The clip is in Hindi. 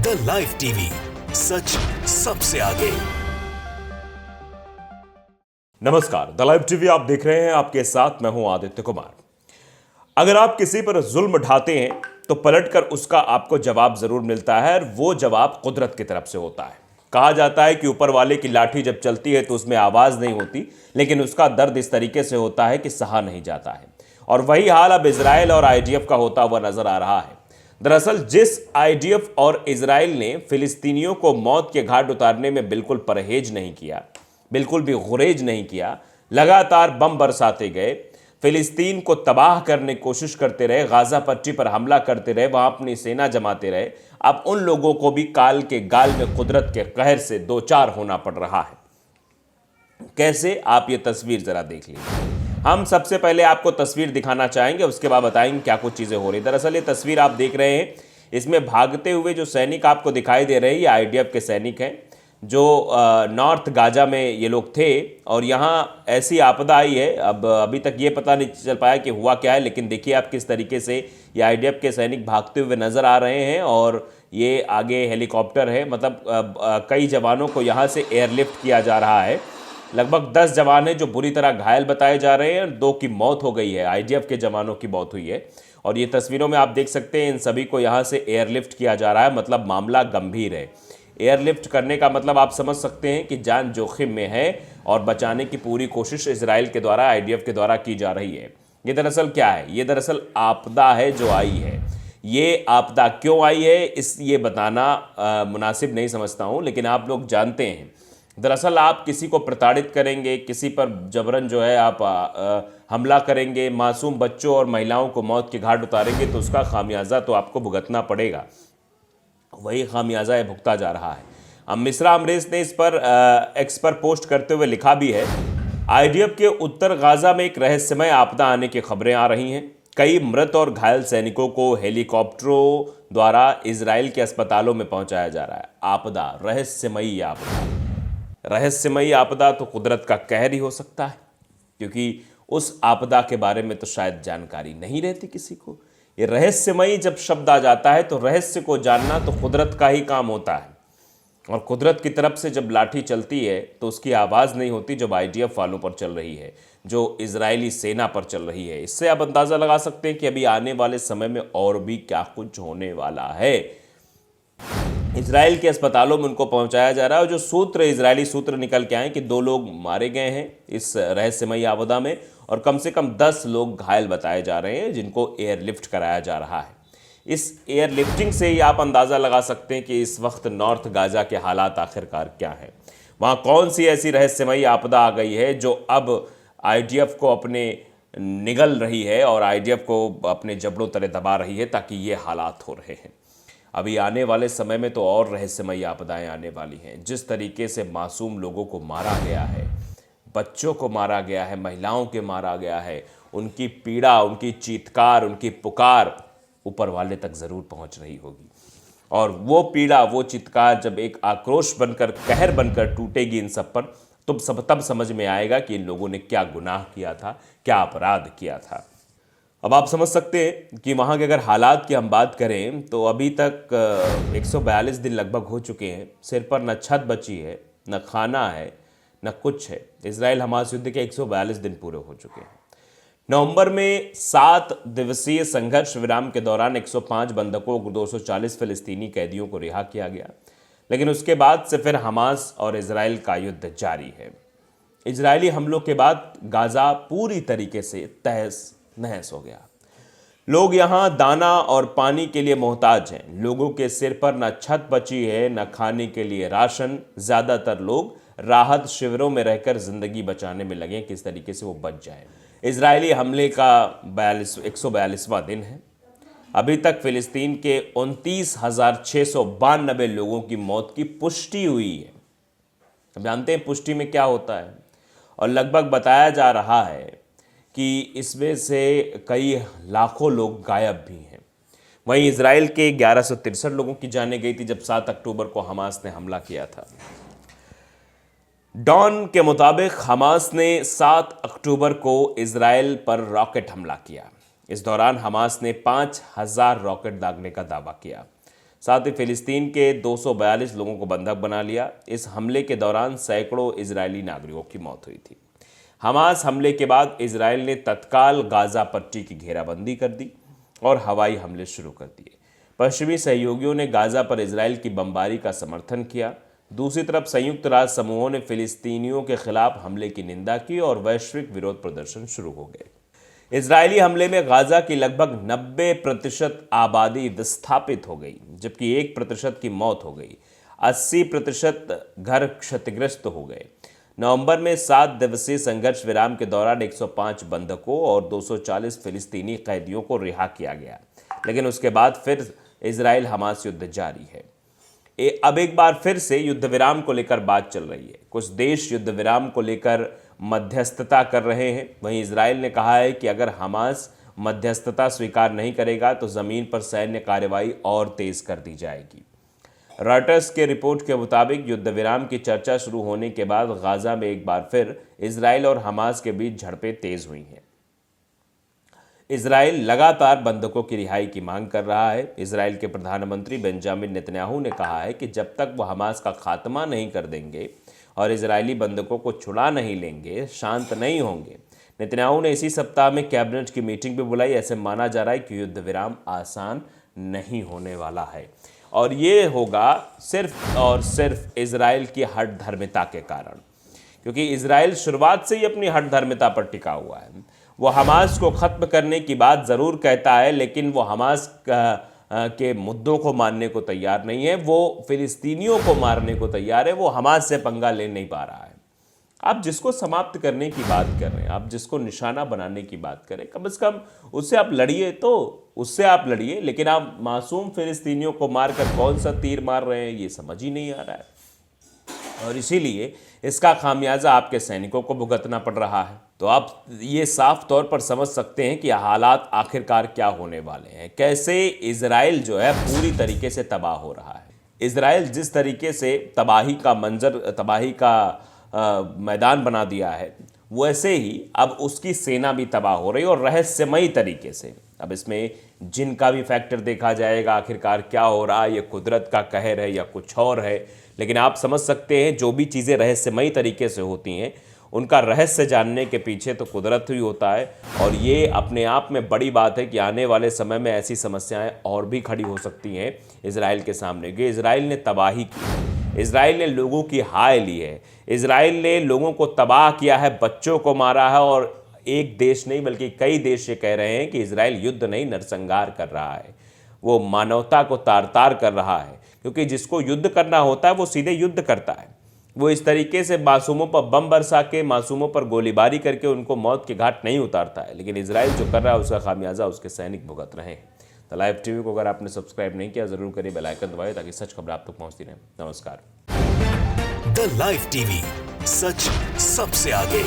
द लाइव टीवी, सच सबसे आगे। नमस्कार, द लाइव टीवी आप देख रहे हैं। आपके साथ मैं हूं आदित्य कुमार। अगर आप किसी पर जुल्म ढाते हैं तो पलटकर उसका आपको जवाब जरूर मिलता है, और वो जवाब कुदरत की तरफ से होता है। कहा जाता है कि ऊपर वाले की लाठी जब चलती है तो उसमें आवाज नहीं होती, लेकिन उसका दर्द इस तरीके से होता है कि सहा नहीं जाता है। और वही हाल अब इजराइल और आईडीएफ का होता हुआ नजर आ रहा है। दरअसल जिस आईडीएफ और इजराइल ने फिलिस्तीनियों को मौत के घाट उतारने में बिल्कुल परहेज नहीं किया, बिल्कुल भी गुरेज नहीं किया, लगातार बम बरसाते गए, फिलिस्तीन को तबाह करने की कोशिश करते रहे, गाजा पट्टी पर हमला करते रहे, वहां अपनी सेना जमाते रहे, अब उन लोगों को भी काल के गाल में कुदरत के कहर से दो चार होना पड़ रहा है। कैसे, आप ये तस्वीर जरा देख लीजिए। हम सबसे पहले आपको तस्वीर दिखाना चाहेंगे, उसके बाद बताएंगे क्या कुछ चीजें हो रही। दरअसल ये तस्वीर आप देख रहे हैं, इसमें भागते हुए जो सैनिक आपको दिखाई दे रहे हैं, ये आईडीएफ के सैनिक हैं जो नॉर्थ गाजा में ये लोग थे। और यहाँ ऐसी आपदा आई है, अब अभी तक ये पता नहीं चल पाया कि हुआ क्या है, लेकिन देखिए आप किस तरीके से ये आईडीएफ के सैनिक भागते हुए नजर आ रहे हैं। और ये आगे हेलीकॉप्टर है, मतलब कई जवानों को यहाँ से एयरलिफ्ट किया जा रहा है। लगभग 10 जवान हैं जो बुरी तरह घायल बताए जा रहे हैं, 2 की मौत हो गई है, आईडीएफ के जवानों की मौत हुई है। और ये तस्वीरों में आप देख सकते हैं, इन सभी को यहाँ से एयरलिफ्ट किया जा रहा है, मतलब मामला गंभीर है। एयरलिफ्ट करने का मतलब आप समझ सकते हैं कि जान जोखिम में है, और बचाने की पूरी कोशिश इजराइल के द्वारा, आईडीएफ के द्वारा की जा रही है। ये दरअसल क्या है? ये दरअसल आपदा है जो आई है। ये आपदा क्यों आई है, ये बताना मुनासिब नहीं समझता हूँ, लेकिन आप लोग जानते हैं। दरअसल आप किसी को प्रताड़ित करेंगे, किसी पर जबरन जो है आप हमला करेंगे, मासूम बच्चों और महिलाओं को मौत के घाट उतारेंगे, तो उसका खामियाजा तो आपको भुगतना पड़ेगा। वही खामियाजा है भुगता जा रहा है। अब मिस्रा अमरेज ने इस पर एक्स पर पोस्ट करते हुए लिखा भी है, आईडीएफ के उत्तर गाजा में एक रहस्यमय आपदा आने की खबरें आ रही हैं। कई मृत और घायल सैनिकों को हेलीकॉप्टरों द्वारा इजराइल के अस्पतालों में पहुंचाया जा रहा है। आपदा, रहस्यमयी आपदा। रहस्यमयी आपदा तो कुदरत का कहर ही हो सकता है, क्योंकि उस आपदा के बारे में तो शायद जानकारी नहीं रहती किसी को। ये रहस्यमयी जब शब्द आ जाता है तो रहस्य को जानना तो कुदरत का ही काम होता है। और कुदरत की तरफ से जब लाठी चलती है तो उसकी आवाज़ नहीं होती, जब आईडीएफ वालों पर चल रही है, जो इजरायली सेना पर चल रही है। इससे आप अंदाज़ा लगा सकते हैं कि अभी आने वाले समय में और भी क्या कुछ होने वाला है। इजराइल के अस्पतालों में उनको पहुंचाया जा रहा है, और जो सूत्र, इजरायली सूत्र निकल के आए कि 2 लोग मारे गए हैं इस रहस्यमयी आपदा में, और कम से कम 10 लोग घायल बताए जा रहे हैं जिनको एयरलिफ्ट कराया जा रहा है। इस एयरलिफ्टिंग से ही आप अंदाज़ा लगा सकते हैं कि इस वक्त नॉर्थ गाजा के हालात आखिरकार क्या हैं। वहाँ कौन सी ऐसी रहस्यमयी आपदा आ गई है जो अब आईडीएफ को अपने निगल रही है और आईडीएफ को अपने जबड़ों तले दबा रही है, ताकि ये हालात हो रहे हैं। अभी आने वाले समय में तो और रहस्यमयी आपदाएं आने वाली हैं। जिस तरीके से मासूम लोगों को मारा गया है, बच्चों को मारा गया है, महिलाओं के मारा गया है, उनकी पीड़ा, उनकी चीत्कार, उनकी पुकार ऊपर वाले तक ज़रूर पहुंच रही होगी। और वो पीड़ा, वो चित्कार जब एक आक्रोश बनकर, कहर बनकर टूटेगी इन सब पर, तब समझ में आएगा कि इन लोगों ने क्या गुनाह किया था, क्या अपराध किया था। अब आप समझ सकते हैं कि वहाँ के अगर हालात की हम बात करें तो अभी तक 142 दिन लगभग हो चुके हैं। सिर पर न छत बची है, न खाना है, न कुछ है। इजराइल हमास युद्ध के 142 दिन पूरे हो चुके हैं। नवंबर में 7 दिवसीय संघर्ष विराम के दौरान 105 बंधकों और 240 फिलिस्तीनी कैदियों को रिहा किया गया, लेकिन उसके बाद से फिर हमास और इजराइल का युद्ध जारी है। इजरायली हमलों के बाद गाजा पूरी तरीके से तहस नहस हो गया। लोग यहाँ दाना और पानी के लिए मोहताज हैं। लोगों के सिर पर न छत बची है, न खाने के लिए राशन। ज़्यादातर लोग राहत शिविरों में रहकर ज़िंदगी बचाने में लगे, किस तरीके से वो बच जाए। इजरायली हमले का 142वां दिन है। अभी तक फिलिस्तीन के 29,692 लोगों की मौत की पुष्टि हुई है। अब जानते हैं पुष्टि में क्या होता है, और लगभग बताया जा रहा है कि इसमें से कई लाखों लोग गायब भी हैं। वहीं इजराइल के 1163 लोगों की जानें गई थी जब 7 अक्टूबर को हमास ने हमला किया था। डॉन के मुताबिक हमास ने 7 अक्टूबर को इजराइल पर रॉकेट हमला किया। इस दौरान हमास ने 5,000 रॉकेट दागने का दावा किया। साथ ही फिलिस्तीन के 242 लोगों को बंधक बना लिया। इस हमले के दौरान सैकड़ों इजरायली नागरिकों की मौत हुई थी। हमास हमले के बाद इजराइल ने तत्काल गाजा पट्टी की घेराबंदी कर दी और हवाई हमले शुरू कर दिए। पश्चिमी सहयोगियों ने गाजा पर इजराइल की बमबारी का समर्थन किया। दूसरी तरफ संयुक्त राष्ट्र समूहों ने फिलिस्तीनियों के खिलाफ हमले की निंदा की और वैश्विक विरोध प्रदर्शन शुरू हो गए। इजरायली हमले में गाजा की लगभग 90% आबादी विस्थापित हो गई, जबकि 1% की मौत हो गई। 80% घर क्षतिग्रस्त हो गए। नवंबर में 7 दिवसीय संघर्ष विराम के दौरान 105 बंधकों और 240 फिलिस्तीनी कैदियों को रिहा किया गया, लेकिन उसके बाद फिर इजराइल हमास युद्ध जारी है। अब एक बार फिर से युद्ध विराम को लेकर बात चल रही है। कुछ देश युद्ध विराम को लेकर मध्यस्थता कर रहे हैं। वहीं इजराइल ने कहा है कि अगर हमास मध्यस्थता स्वीकार नहीं करेगा तो ज़मीन पर सैन्य कार्रवाई और तेज कर दी जाएगी। रॉयटर्स के रिपोर्ट के मुताबिक युद्ध विराम की चर्चा शुरू होने के बाद गाजा में एक बार फिर इजराइल और हमास के बीच झड़पें तेज हुई हैं। इजराइल लगातार बंधकों की रिहाई की मांग कर रहा है। इजराइल के प्रधानमंत्री बेंजामिन नेतन्याहू ने कहा है कि जब तक वो हमास का खात्मा नहीं कर देंगे और इजरायली बंधकों को छुड़ा नहीं लेंगे, शांत नहीं होंगे। नेतन्याहू ने इसी सप्ताह में कैबिनेट की मीटिंग भी बुलाई। ऐसे माना जा रहा है कि युद्ध विराम आसान नहीं होने वाला है और ये होगा सिर्फ और सिर्फ इजराइल की हठधर्मिता के कारण, क्योंकि इजराइल शुरुआत से ही अपनी हठधर्मिता पर टिका हुआ है। वो हमास को ख़त्म करने की बात ज़रूर कहता है, लेकिन वो हमास के मुद्दों को मानने को तैयार नहीं है। वो फिलिस्तीनियों को मारने को तैयार है। वो हमास से पंगा ले नहीं पा रहा है। आप जिसको समाप्त करने की बात कर रहे हैं, आप जिसको निशाना बनाने की बात करें, कम से कम उससे आप लड़िए, तो उससे आप लड़िए। लेकिन आप मासूम फिलिस्तीनियों को मारकर कौन सा तीर मार रहे हैं, ये समझ ही नहीं आ रहा है। और इसीलिए इसका खामियाजा आपके सैनिकों को भुगतना पड़ रहा है। तो आप ये साफ तौर पर समझ सकते हैं कि हालात आखिरकार क्या होने वाले हैं। कैसे इजराइल जो है पूरी तरीके से तबाह हो रहा है। इजराइल जिस तरीके से तबाही का मैदान बना दिया है, वैसे ही अब उसकी सेना भी तबाह हो रही है और रहस्यमयी तरीके से। अब इसमें जिन का भी फैक्टर देखा जाएगा, आखिरकार क्या हो रहा है, ये कुदरत का कहर है या कुछ और है। लेकिन आप समझ सकते हैं जो भी चीज़ें रहस्यमयी तरीके से होती हैं, उनका रहस्य जानने के पीछे तो कुदरत ही होता है। और ये अपने आप में बड़ी बात है कि आने वाले समय में ऐसी समस्याएं और भी खड़ी हो सकती हैं इजराइल के सामने, कि इजराइल ने तबाही की, इजराइल ने लोगों की हाय ली है, इजराइल ने लोगों को तबाह किया है, बच्चों को मारा है। और एक देश नहीं बल्कि कई देश ये कह रहे हैं कि इजराइल युद्ध नहीं नरसंहार कर रहा है, वो मानवता को तार तार कर रहा है। क्योंकि जिसको युद्ध करना होता है वो सीधे युद्ध करता है। वो इस तरीके से मासूमों पर बम बरसा के, मासूमों पर गोलीबारी करके उनको मौत के घाट नहीं उतारता है। लेकिन इजराइल जो कर रहा है उसका खामियाजा उसके सैनिक भुगत रहे हैं। द लाइव टीवी को अगर आपने सब्सक्राइब नहीं किया जरूर करिए, बेल आइकन दबाइए ताकि सच खबर आप तक पहुंचती रहे। नमस्कार। द लाइव टीवी, सच सबसे आगे।